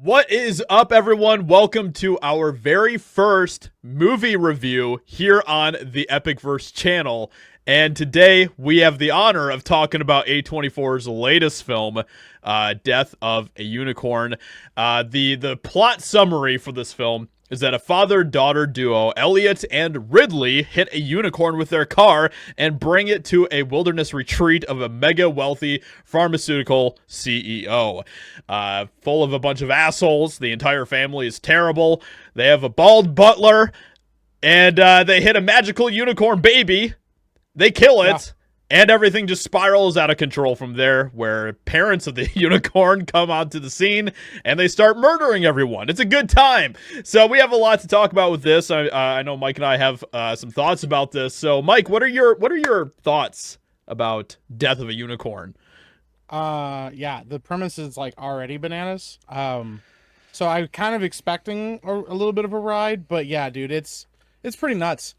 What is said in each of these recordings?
What is up, everyone? Welcome to our very first movie review here on the EpicVerse channel. And today we have the honor of talking about A24's latest film, Death of a Unicorn. The plot summary for this film is that a father-daughter duo, Elliot and Ridley, hit a unicorn with their car and bring it to a wilderness retreat of a mega-wealthy pharmaceutical CEO. Full of a bunch of assholes. The entire family is terrible. They have a bald butler, and they hit a magical unicorn baby. They kill it. And everything just spirals out of control from there, where parents of the unicorn come onto the scene and they start murdering everyone. It's a good time. So we have a lot to talk about with this. I know Mike and I have some thoughts about this. So Mike, what are your thoughts about Death of a Unicorn? Yeah, the premise is like already bananas. So I'm kind of expecting a little bit of a ride, but yeah, dude, it's pretty nuts.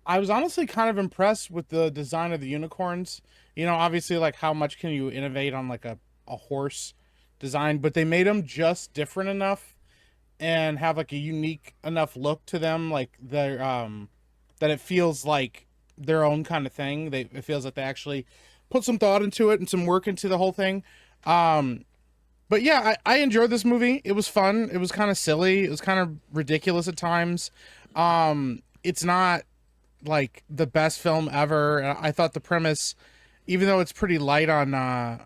I was honestly kind of impressed with the design of the unicorns. You know, obviously, like, how much can you innovate on, like, a horse design? But they made them just different enough and have, like, a unique enough look to them. Like, they're, that it feels like their own kind of thing. It feels like they actually put some thought into it and some work into the whole thing. But, yeah, I enjoyed this movie. It was fun. It was kind of silly. It was kind of ridiculous at times. It's not like the best film ever. I thought the premise, even though it's pretty light on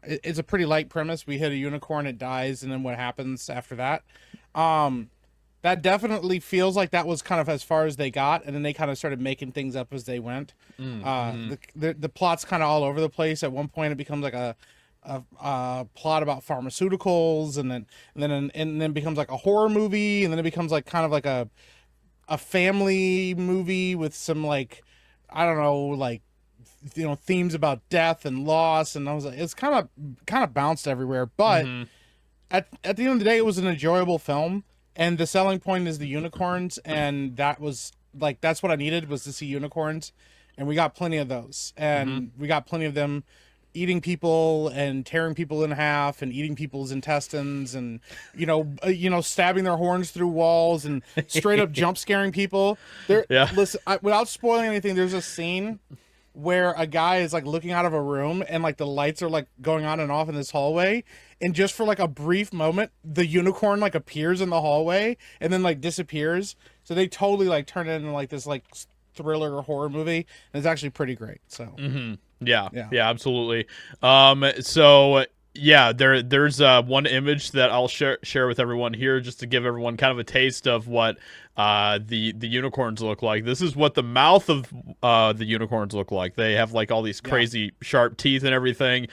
it's a pretty light premise. We hit a unicorn, it dies, and then what happens after that, that definitely feels like that was kind of as far as they got, and then they kind of started making things up as they went. The plot's kind of all over the place. At one point it becomes like a plot about pharmaceuticals, and then becomes like a horror movie, and then it becomes like kind of like a family movie with some, like, I don't know, like, you know, themes about death and loss, and I was like, it's kind of bounced everywhere, but at the end of the day, it was an enjoyable film, and the selling point is the unicorns, and that was like, that's what I needed, was to see unicorns, and we got plenty of those, and we got plenty of them eating people and tearing people in half and eating people's intestines, and stabbing their horns through walls and straight up jump scaring people. Listen, without spoiling anything, there's a scene where a guy is like looking out of a room and like the lights are like going on and off in this hallway, and just for like a brief moment the unicorn like appears in the hallway and then like disappears. So they totally like turn it into like this like thriller or horror movie, and it's actually pretty great. So Yeah, absolutely. So yeah, there's one image that I'll share with everyone here, just to give everyone kind of a taste of what the unicorns look like. This is what the mouth of the unicorns look like. They have like all these crazy sharp teeth and everything.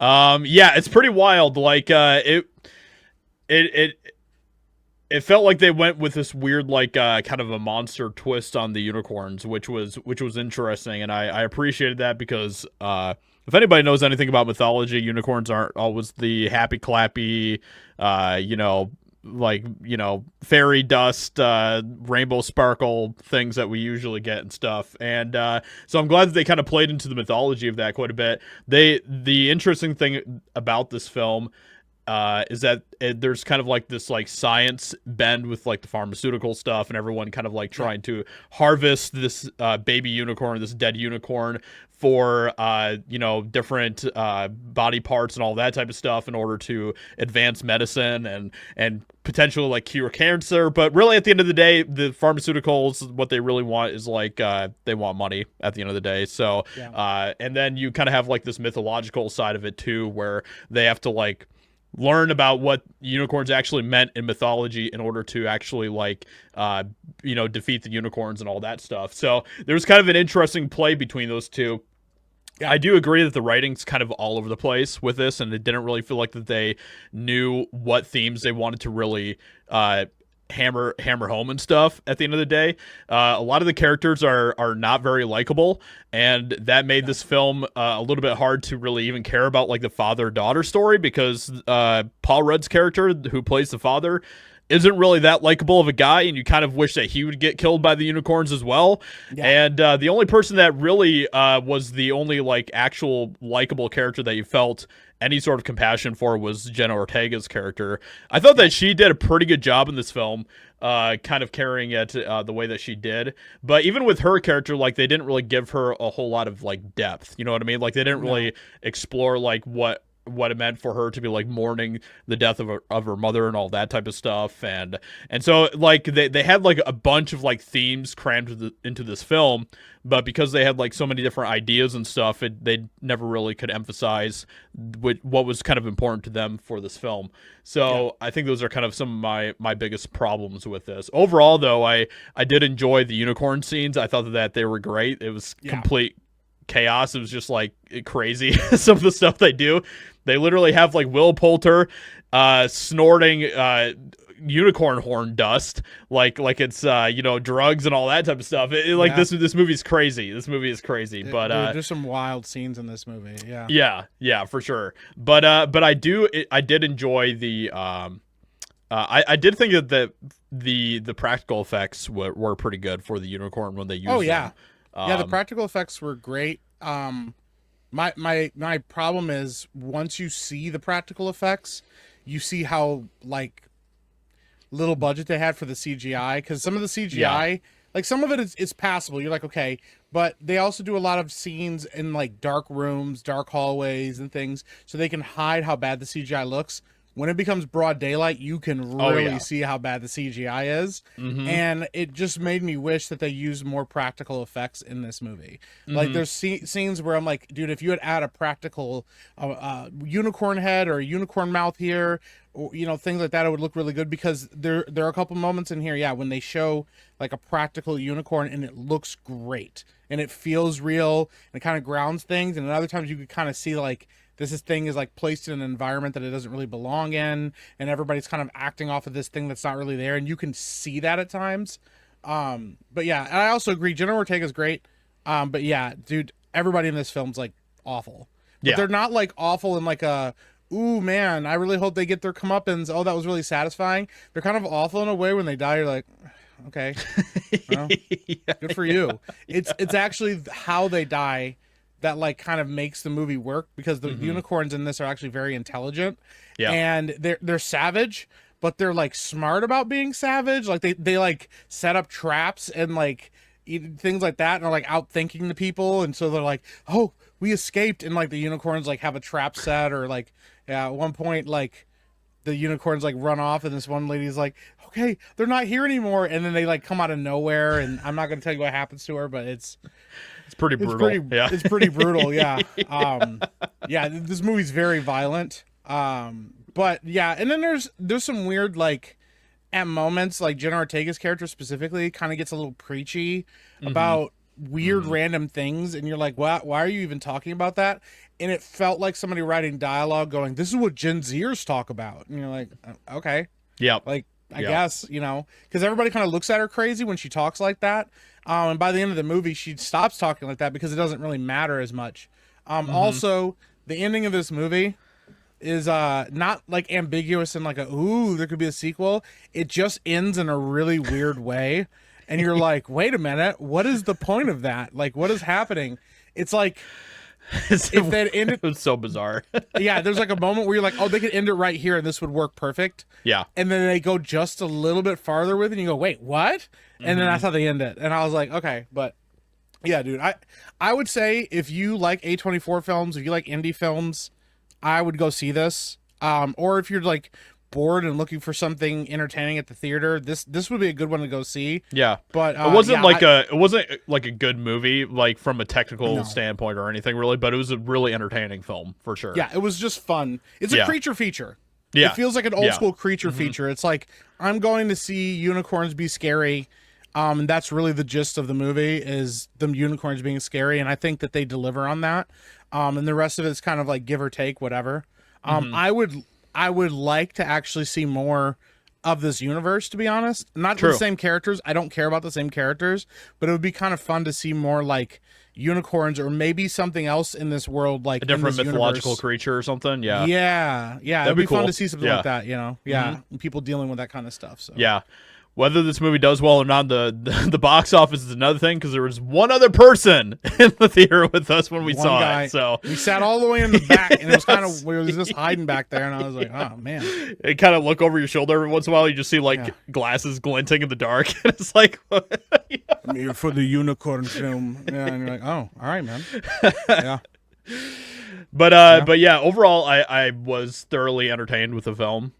It's pretty wild. Like it felt like they went with this weird, like, kind of a monster twist on the unicorns, which was interesting, and I appreciated that, because if anybody knows anything about mythology, unicorns aren't always the happy clappy, fairy dust, rainbow sparkle things that we usually get and stuff. And so I'm glad that they kind of played into the mythology of that quite a bit. The interesting thing about this film is that there's kind of like this like science bend with like the pharmaceutical stuff, and everyone kind of like trying to harvest this baby unicorn, this dead unicorn, for different body parts and all that type of stuff, in order to advance medicine and potentially like cure cancer. But really, at the end of the day, the pharmaceuticals, what they really want is like they want money at the end of the day. So and then you kind of have like this mythological side of it too, where they have to like learn about what unicorns actually meant in mythology in order to actually like defeat the unicorns and all that stuff. So there's kind of an interesting play between those two. I do agree that the writing's kind of all over the place with this, and it didn't really feel like that they knew what themes they wanted to really hammer home and stuff. At the end of the day, a lot of the characters are not very likable, and that made this film a little bit hard to really even care about like the father-daughter story, because Paul Rudd's character, who plays the father, isn't really that likable of a guy, and you kind of wish that he would get killed by the unicorns as well. And the only person that really was the only like actual likable character that you felt any sort of compassion for was Jenna Ortega's character. I thought that she did a pretty good job in this film, kind of carrying it the way that she did. But even with her character, like, they didn't really give her a whole lot of like depth. You know what I mean? Like, they didn't really explore like what it meant for her to be like mourning the death of her mother and all that type of stuff, and so like they had like a bunch of like themes crammed into this film, but because they had like so many different ideas and stuff, they never really could emphasize what was kind of important to them for this film. So I think those are kind of some of my biggest problems with this. Overall, though, I did enjoy the unicorn scenes. I thought that they were great. It was complete chaos. It was just like crazy. Some of the stuff they do, they literally have like Will Poulter snorting unicorn horn dust like it's drugs and all that type of stuff. This movie's crazy. This movie is crazy. But there's some wild scenes in this movie. Yeah, for sure. But I did enjoy the I did think that the practical effects were pretty good for the unicorn when they used them. The practical effects were great. My problem is, once you see the practical effects, you see how like little budget they had for the CGI, because some of the CGI, like some of it is passable. You're like, okay, but they also do a lot of scenes in like dark rooms, dark hallways and things, so they can hide how bad the CGI looks. When it becomes broad daylight, you can really see how bad the CGI is. And it just made me wish that they used more practical effects in this movie. Like, there's scenes where I'm like, dude, if you had add a practical unicorn head or a unicorn mouth here, or, things like that, it would look really good, because there are a couple moments in here, when they show like a practical unicorn and it looks great and it feels real and it kind of grounds things. And other times you could kind of see like, this thing is like placed in an environment that it doesn't really belong in, and everybody's kind of acting off of this thing that's not really there, and you can see that at times. But yeah, and I also agree, Jenna Ortega's great. But yeah, dude, everybody in this film's like awful. But they're not like awful in like a, ooh man, I really hope they get their comeuppance, oh that was really satisfying. They're kind of awful in a way. When they die, you're like, okay, well, good for you. It's actually how they die that like kind of makes the movie work, because the unicorns in this are actually very intelligent, and they're savage, but they're like smart about being savage. Like they like set up traps and like things like that, and are like out thinking the people, and so they're like, oh, we escaped, and like the unicorns like have a trap set, or like at one point like the unicorns like run off, and this one lady's like, okay, they're not here anymore, and then they like come out of nowhere, and I'm not gonna tell you what happens to her, but it's pretty brutal. It's pretty brutal. This movie's very violent. But yeah, and then there's some weird, like, at moments, like Jenna Ortega's character specifically kind of gets a little preachy about weird random things, and you're like, why are you even talking about that? And it felt like somebody writing dialogue going, this is what Gen Zers talk about, and you're like, okay, like, I guess, because everybody kind of looks at her crazy when she talks like that. And by the end of the movie, she stops talking like that because it doesn't really matter as much. Also, the ending of this movie is not like ambiguous and like ooh, there could be a sequel. It just ends in a really weird way. And you're like, wait a minute, what is the point of that? Like, what is happening? It's like, if that ended, it was so bizarre. There's like a moment where you're like, oh, they could end it right here and this would work perfect. And then they go just a little bit farther with it, and you go, wait, what? And then that's how they end it. And I was like, okay, but yeah, dude, I would say if you like A24 films, if you like indie films, I would go see this. Or if you're like bored and looking for something entertaining at the theater, this would be a good one to go see. But it wasn't it wasn't like a good movie, like from a technical standpoint or anything really, but it was a really entertaining film for sure. It was just fun. It's a creature feature. It feels like an old school creature feature. It's like, I'm going to see unicorns be scary. And that's really the gist of the movie, is them unicorns being scary, and I think that they deliver on that. And the rest of it is kind of like give or take, whatever. I would like to actually see more of this universe, to be honest. Not the same characters. I don't care about the same characters, but it would be kind of fun to see more like unicorns, or maybe something else in this world, like a different mythological creature or something. It'd be fun to see something like that, and people dealing with that kind of stuff. So Whether this movie does well or not, the box office is another thing, because there was one other person in the theater with us when we saw guy. it. So we sat all the way in the back, and it was kind of Yes. we was just hiding back there, and I was like, oh man. You kind of look over your shoulder every once in a while. You just see like Yeah. glasses glinting in the dark, and it's like, I'm here for the unicorn film. Yeah, and you're like, oh, all right, man. Yeah. but yeah, overall, I was thoroughly entertained with the film.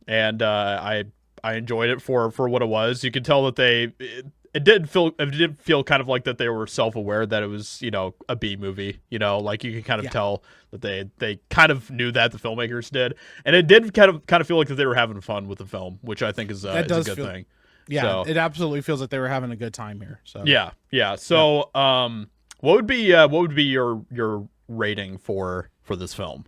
And I enjoyed it for what it was. You could tell that it did feel kind of like that they were self-aware that it was, you know, a B movie, you know, like you could kind of tell that they kind of knew that, the filmmakers did. And it did kind of feel like that they were having fun with the film, which I think is a good thing. Yeah, So, it absolutely feels like they were having a good time here. So yeah. So what would be your rating for this film?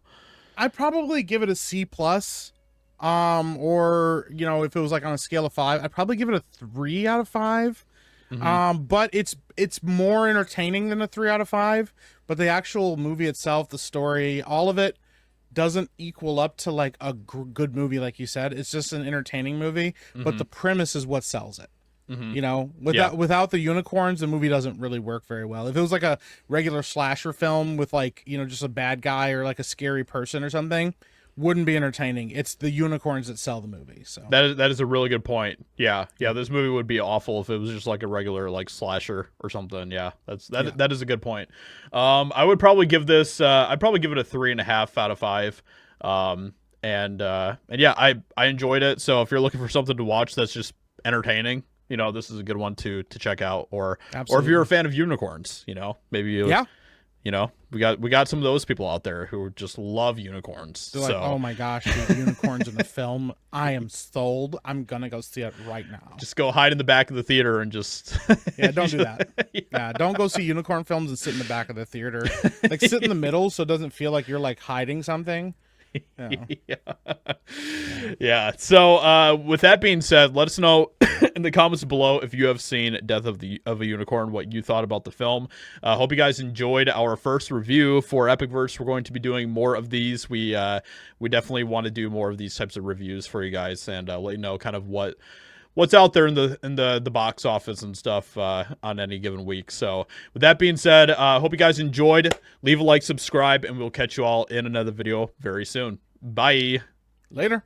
I'd probably give it a C plus. Or, you know, if it was like on a scale of 5, I'd probably give it a 3 out of 5. But it's more entertaining than a 3 out of 5. But the actual movie itself, the story, all of it doesn't equal up to like a good movie, like you said. It's just an entertaining movie, but the premise is what sells it. You know, without the unicorns, the movie doesn't really work very well. If it was like a regular slasher film with like, you know, just a bad guy or like a scary person or something, wouldn't be entertaining. It's the unicorns that sell the movie. So that is a really good point. Yeah, this movie would be awful if it was just like a regular like slasher or something. Yeah, that is a good point. I would probably give this. I'd probably give it a 3.5 out of 5. And yeah, I enjoyed it. So if you're looking for something to watch that's just entertaining, you know, this is a good one to check out. Or if you're a fan of unicorns, you know, maybe you. Yeah. You know, we got some of those people out there who just love unicorns. They're like, oh my gosh, dude, unicorns in the film. I am sold. I'm gonna go see it right now. Just go hide in the back of the theater and just don't do that. Yeah, don't go see unicorn films and sit in the back of the theater. Like sit in the middle so it doesn't feel like you're like hiding something. Yeah. So with that being said, let us know in the comments below if you have seen Death of a Unicorn, what you thought about the film. Hope you guys enjoyed our first review for EpicVerse. We're going to be doing more of these. We definitely want to do more of these types of reviews for you guys, and let you know kind of what's out there in the box office and stuff on any given week. So with that being said, hope you guys enjoyed. Leave a like, subscribe, and we'll catch you all in another video very soon. Bye. Later.